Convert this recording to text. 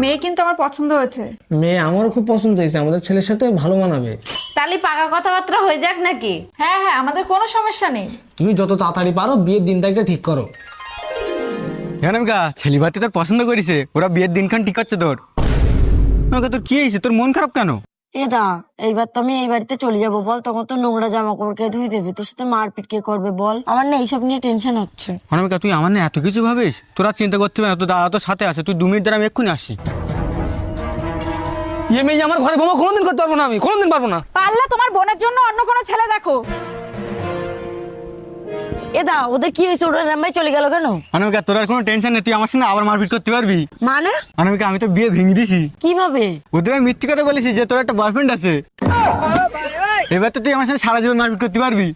মেয়ে কিন্তু আমার পছন্দ হয়েছে। মেয়ে আমারও খুব পছন্দ হয়েছে, আমাদের ছেলের সাথে ভালো মানাবে। তাহলে পাকা কথাবার্তা হয়ে যাক নাকি? হ্যাঁ হ্যাঁ, আমাদের কোনো সমস্যা নেই। তুমি যত তাড়াতাড়ি পারো বিয়ের দিন তারিখটা ঠিক করো। জানামকা ছেলেবাতি তোর পছন্দ করেছে, ওরা বিয়ের দিনখান ঠিক করছে তোর। তোর কি হয়েছে, তোর মন খারাপ কেন? দা এইবার তো আমি এই বাড়িতে চলে যাবো, বল তখন তো নোংরা জামা কাপড় কে ধুই দেবে, তোর সাথে মারপিট কে করবে বল? আমার না এইসব নিয়ে টেনশন হচ্ছে। অনামিকা তুই আমার না এত কিছু ভাবিস, তোরা চিন্তা করতে হবে না, তোর দাদা তোর সাথে আছে, তুই 2 মিনিট দ্বারা আমি এক্ষুনি আসছি। ইয়ে মেয়ে আমার ঘরে বোমা কোনোদিন করতে পারবো না, আমি কোনোদিন পারবো না। পারলে তোমার বোনের জন্য অন্য কোনো ছেলে দেখো। দা ওদের কি হয়েছে, ওরা রাম্বাই চলে গেল কেন? অনামিকা তোর আর কোনো টেনশন নেই, তুই আমার সঙ্গে আবার মারপিট করতে পারবি। মানে অনামিকা আমি তো বিয়ে ভেঙে দিছি। কিভাবে? ওদের আমি মিথ্যে কথা বলেছি যে তোর একটা বয়ফ্রেন্ড আছে। এবার তো তুই আমার সাথে সারা জীবন মারপিট করতে পারবি।